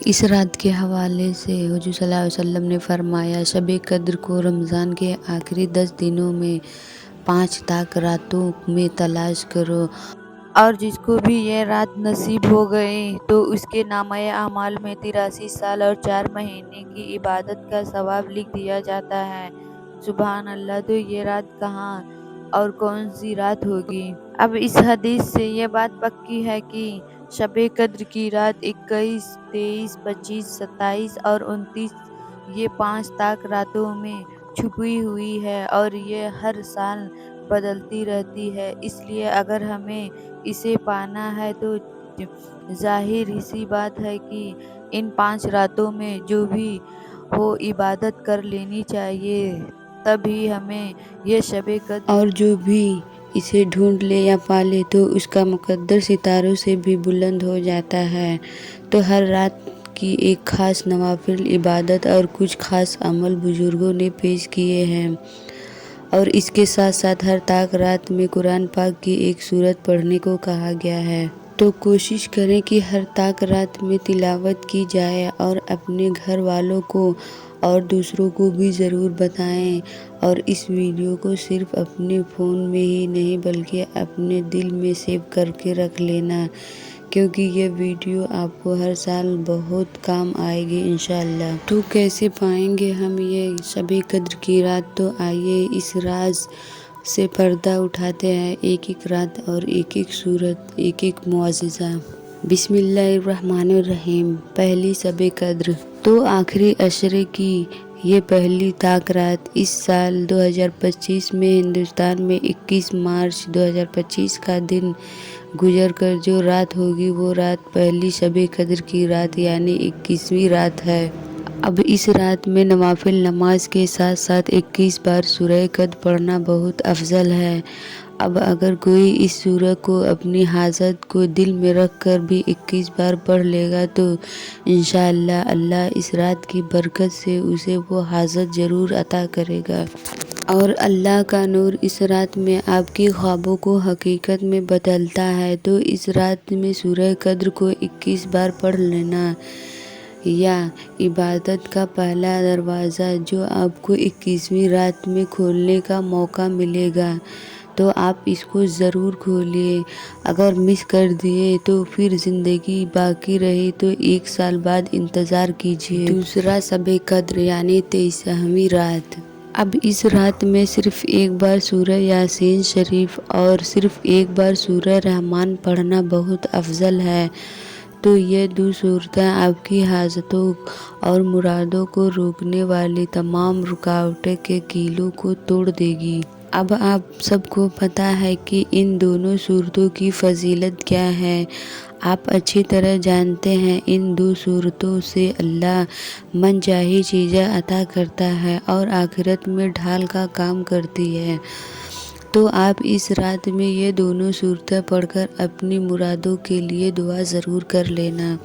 اس رات کے حوالے سے حضور صلی اللہ علیہ وسلم نے فرمایا، شب قدر کو رمضان کے آخری 10 دنوں میں 5 تاک راتوں میں تلاش کرو، اور جس کو بھی یہ رات نصیب ہو گئی تو اس کے نامہ اعمال میں 83 سال اور 4 مہینے کی عبادت کا ثواب لکھ دیا جاتا ہے۔ سبحان اللہ! تو یہ رات کہاں اور کون سی رات ہوگی؟ اب اس حدیث سے یہ بات پکی ہے کہ شب قدر کی رات 21، 23، 25، 27 اور 29 یہ 5 تاک راتوں میں چھپی ہوئی ہے، اور یہ ہر سال بدلتی رہتی ہے۔ اس لیے اگر ہمیں اسے پانا ہے تو ظاہر سی بات ہے کہ ان 5 راتوں میں جو بھی ہو عبادت کر لینی چاہیے، تبھی ہمیں یہ شب قدر، اور جو بھی اسے ڈھونڈ لے یا پالے تو اس کا مقدر ستاروں سے بھی بلند ہو جاتا ہے۔ تو ہر رات کی ایک خاص نوافل عبادت اور کچھ خاص عمل بزرگوں نے پیش کیے ہیں، اور اس کے ساتھ ساتھ ہر تاک رات میں قرآن پاک کی ایک سورت پڑھنے کو کہا گیا ہے۔ تو کوشش کریں کہ ہر تاک رات میں تلاوت کی جائے، اور اپنے گھر والوں کو اور دوسروں کو بھی ضرور بتائیں، اور اس ویڈیو کو صرف اپنے فون میں ہی نہیں بلکہ اپنے دل میں سیو کر کے رکھ لینا، کیونکہ یہ ویڈیو آپ کو ہر سال بہت کام آئے گی انشاءاللہ۔ تو کیسے پائیں گے ہم یہ شب قدر کی رات؟ تو آئیے اس راز سے پردہ اٹھاتے ہیں، ایک ایک رات اور ایک ایک سورت، ایک ایک معجزہ۔ بسم اللہ الرحمن الرحیم۔ پہلی شب قدر۔ تو آخری عشرے کی یہ پہلی تاک رات اس سال 2025 میں ہندوستان میں 21 مارچ 2025 کا دن گزر کر جو رات ہوگی وہ رات پہلی شب قدر کی رات یعنی 21ویں رات ہے۔ اب اس رات میں نوافل نماز کے ساتھ ساتھ 21 بار سورہ قدر پڑھنا بہت افضل ہے۔ اب اگر کوئی اس سورہ کو اپنی حاجت کو دل میں رکھ کر بھی 21 بار پڑھ لے گا تو انشاءاللہ اللہ اس رات کی برکت سے اسے وہ حاجت ضرور عطا کرے گا، اور اللہ کا نور اس رات میں آپ کے خوابوں کو حقیقت میں بدلتا ہے۔ تو اس رات میں سورہ قدر کو 21 بار پڑھ لینا یا عبادت کا پہلا دروازہ جو آپ کو 21ویں رات میں کھولنے کا موقع ملے گا، تو آپ اس کو ضرور کھولیے۔ اگر مس کر دیے تو پھر زندگی باقی رہی تو 1 سال بعد انتظار کیجیے۔ دوسرا شب قدر یعنی 23ویں رات۔ اب اس رات میں صرف ایک بار سورہ یاسین شریف اور صرف ایک بار سورہ رحمان پڑھنا بہت افضل ہے۔ تو یہ 2 سورتیں آپ کی حاجتوں اور مرادوں کو روکنے والی تمام رکاوٹیں کے کیلوں کو توڑ دے گی۔ اب آپ سب کو پتہ ہے کہ ان دونوں سورتوں کی فضیلت کیا ہے۔ آپ اچھی طرح جانتے ہیں ان 2 سورتوں سے اللہ من چاہی چیزیں عطا کرتا ہے اور آخرت میں ڈھال کا کام کرتی ہے۔ تو آپ اس رات میں یہ دونوں سورتیں پڑھ کر اپنی مرادوں کے لیے دعا ضرور کر لینا،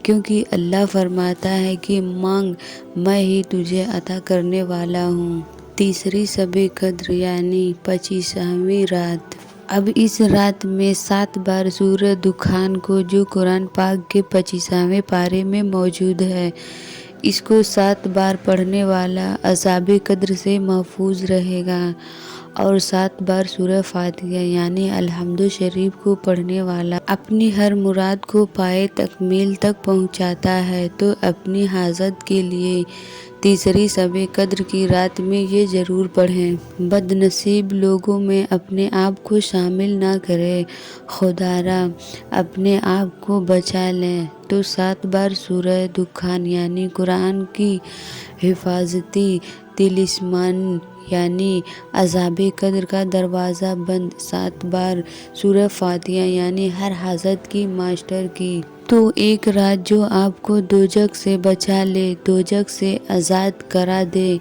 کیونکہ اللہ فرماتا ہے کہ مانگ، میں ہی تجھے عطا کرنے والا ہوں۔ تیسری شب قدر یعنی 25ویں رات۔ اب اس رات میں 7 بار سورہ دخان کو جو قرآن پاک کے 25ویں پارے میں موجود ہے، اس کو 7 بار پڑھنے والا عذاب قبر سے محفوظ رہے گا، اور 7 بار سورہ فاتحہ یعنی الحمد شریف کو پڑھنے والا اپنی ہر مراد کو پائے تکمیل تک پہنچاتا ہے۔ تو اپنی حاجت کے لیے تیسری شب قدر کی رات میں یہ ضرور پڑھیں۔ بد نصیب لوگوں میں اپنے آپ کو شامل نہ کریں، خدا را اپنے آپ کو بچا لیں۔ تو 7 بار سورہ دخان یعنی قرآن کی حفاظتی طلسمان یعنی عذاب قبر کا دروازہ بند، 7 بار سورہ فاتحہ یعنی ہر حاجت کی ماسٹر کی۔ تو ایک رات جو آپ کو دوزخ سے بچا لے، دوزخ سے آزاد کرا دے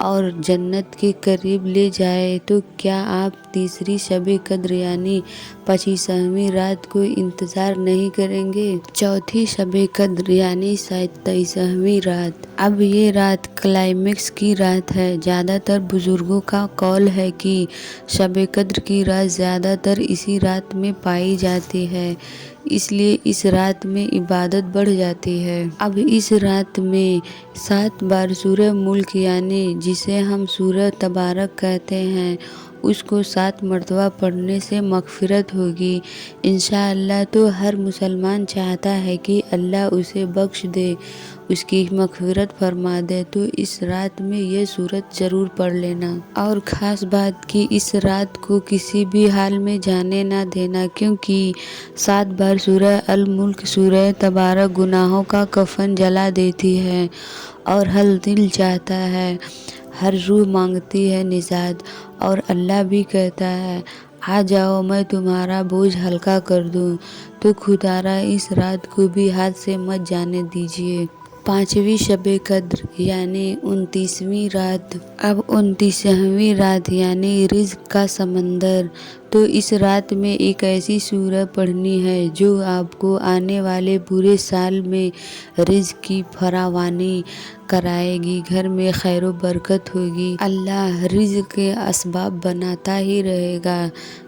اور جنت کے قریب لے جائے، تو کیا آپ تیسری شب قدر یعنی 25ویں رات کو انتظار نہیں کریں گے؟ چوتھی شب قدر یعنی 27ویں رات۔ اب یہ رات کلائمیکس کی رات ہے۔ زیادہ تر بزرگوں کا قول ہے کہ شب قدر کی رات زیادہ تر اسی رات میں پائی جاتی ہے، اس لیے اس رات میں عبادت بڑھ جاتی ہے۔ اب اس رات میں 7 بار سورہ ملک یعنی جسے ہم سورہ تبارک کہتے ہیں اس کو 7 مرتبہ پڑھنے سے مغفرت ہوگی انشاءاللہ۔ تو ہر مسلمان چاہتا ہے کہ اللہ اسے بخش دے، اس کی مغفرت فرما دے، تو اس رات میں یہ سورت ضرور پڑھ لینا۔ اور خاص بات کہ اس رات کو کسی بھی حال میں جانے نہ دینا، کیونکہ 7 بار سورہ الملک سورہ تبارک گناہوں کا کفن جلا دیتی ہے اور ہر دل چاہتا ہے، ہر روح مانگتی ہے نجات، اور اللہ بھی کہتا ہے آ جاؤ میں تمہارا بوجھ ہلکا کر دوں۔ تو خدارا اس رات کو بھی ہاتھ سے مت جانے دیجیے۔ 5ویں شب قدر یعنی 29ویں رات۔ اب 29ویں رات یعنی رزق کا سمندر۔ تو اس رات میں ایک ایسی سورہ پڑھنی ہے جو آپ کو آنے والے پورے سال میں رزق کی فراوانی کرائے گی، گھر میں خیر و برکت ہوگی، اللہ رزق کے اسباب بناتا ہی رہے گا،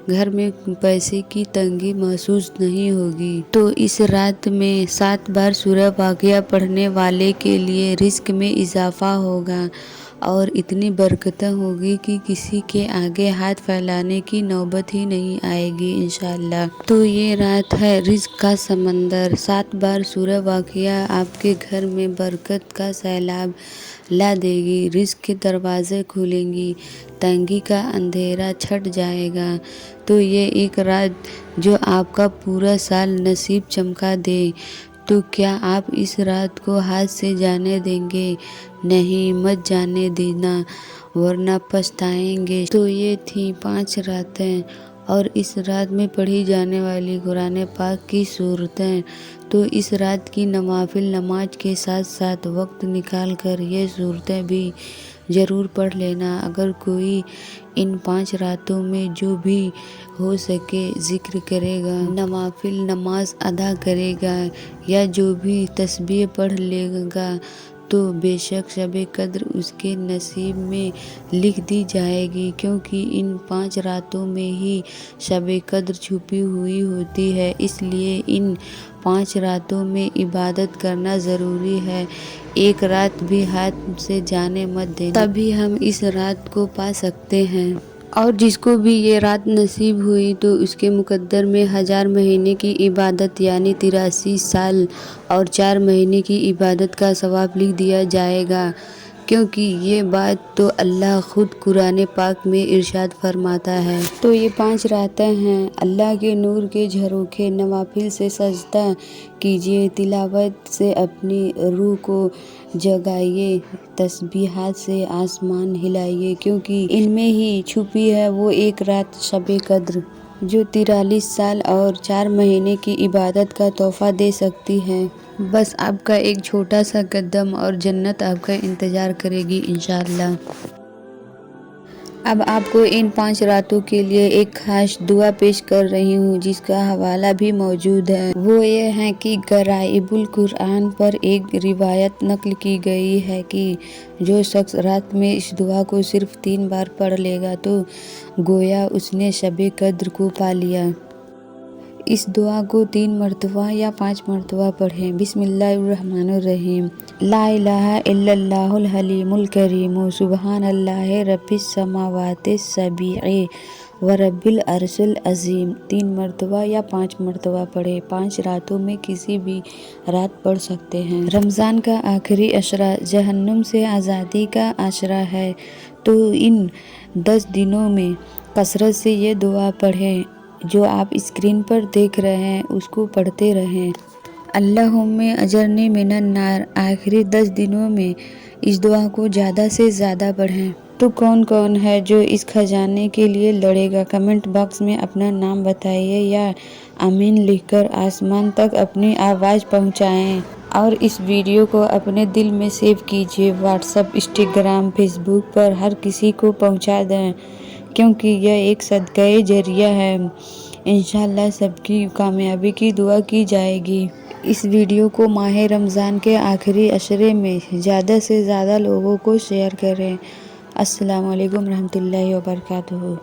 گھر میں پیسے کی تنگی محسوس نہیں ہوگی۔ تو اس رات میں 7 بار سورہ واقعہ پڑھنے والے کے لیے رزق میں اضافہ ہوگا اور اتنی برکتیں ہوگی کہ کسی کے آگے ہاتھ پھیلانے کی نوبت ہی نہیں آئے گی انشاءاللہ۔ تو یہ رات ہے رزق کا سمندر۔ 7 بار سورہ واقعہ آپ کے گھر میں برکت کا سیلاب لا دے گی، رزق کے دروازے کھلیں گی، تنگی کا اندھیرا چھٹ جائے گا۔ تو یہ ایک رات جو آپ کا پورا سال نصیب چمکا دے، تو کیا آپ اس رات کو ہاتھ سے جانے دیں گے؟ نہیں، مت جانے دینا ورنہ پچھتائیں گے۔ تو یہ تھیں 5 راتیں اور اس رات میں پڑھی جانے والی قرآن پاک کی صورتیں۔ تو اس رات کی نوافل نماز کے ساتھ ساتھ وقت نکال کر یہ صورتیں بھی ضرور پڑھ لینا۔ اگر کوئی ان 5 راتوں میں جو بھی ہو سکے ذکر کرے گا، نوافل نماز ادا کرے گا یا جو بھی تسبیح پڑھ لے گا تو بے شک شب قدر اس کے نصیب میں لکھ دی جائے گی، کیونکہ ان 5 راتوں میں ہی شب قدر چھپی ہوئی ہوتی ہے۔ اس لیے ان 5 راتوں میں عبادت کرنا ضروری ہے، ایک رات بھی ہاتھ سے جانے مت دینا، تبھی ہم اس رات کو پا سکتے ہیں۔ اور جس کو بھی یہ رات نصیب ہوئی تو اس کے مقدر میں 1000 مہینے کی عبادت یعنی 83 سال اور 4 مہینے کی عبادت کا ثواب لکھ دیا جائے گا، کیونکہ یہ بات تو اللہ خود قرآن پاک میں ارشاد فرماتا ہے۔ تو یہ 5 راتیں ہیں، اللہ کے نور کے جھروکے، نوافل سے سجدہ کیجیے، تلاوت سے اپنی روح کو جگائیے، تسبیحات سے آسمان ہلائیے، کیونکہ ان میں ہی چھپی ہے وہ ایک رات شب قدر جو 43 سال اور 4 مہینے کی عبادت کا تحفہ دے سکتی ہے۔ بس آپ کا ایک چھوٹا سا قدم اور جنت آپ کا انتظار کرے گی انشاءاللہ۔ اب آپ کو ان 5 راتوں کے لیے ایک خاص دعا پیش کر رہی ہوں جس کا حوالہ بھی موجود ہے۔ وہ یہ ہے کہ غرائب القرآن پر ایک روایت نقل کی گئی ہے کہ جو شخص رات میں اس دعا کو صرف 3 بار پڑھ لے گا تو گویا اس نے شب قدر کو پا لیا۔ اس دعا کو 3 مرتبہ یا 5 مرتبہ پڑھیں۔ بسم اللہ الرحمن الرحیم۔ لا الہ الا اللہ الحلیم الکریم سبحان اللہ رب السماوات السبع ورب العرش العظیم۔ 3 مرتبہ یا 5 مرتبہ پڑھیں۔ 5 راتوں میں کسی بھی رات پڑھ سکتے ہیں۔ رمضان کا آخری عشرہ جہنم سے آزادی کا عشرہ ہے، تو ان 10 دنوں میں کثرت سے یہ دعا پڑھیں جو آپ اسکرین پر دیکھ رہے ہیں، اس کو پڑھتے رہیں۔ اللہم اجرنی من النار۔ آخری 10 دنوں میں اس دعا کو زیادہ سے زیادہ پڑھیں۔ تو کون کون ہے جو اس خزانے کے لیے لڑے گا؟ کمنٹ باکس میں اپنا نام بتائیے یا آمین لکھ کر آسمان تک اپنی آواز پہنچائیں، اور اس ویڈیو کو اپنے دل میں سیو کیجیے، واٹس ایپ، انسٹاگرام، فیس بک پر ہر کسی کو پہنچا دیں، کیونکہ یہ ایک صدقہ جاریہ ہے۔ انشاءاللہ سب کی کامیابی کی دعا کی جائے گی۔ اس ویڈیو کو ماہ رمضان کے آخری عشرے میں زیادہ سے زیادہ لوگوں کو شیئر کریں۔ السلام علیکم ورحمۃ اللہ وبرکاتہ۔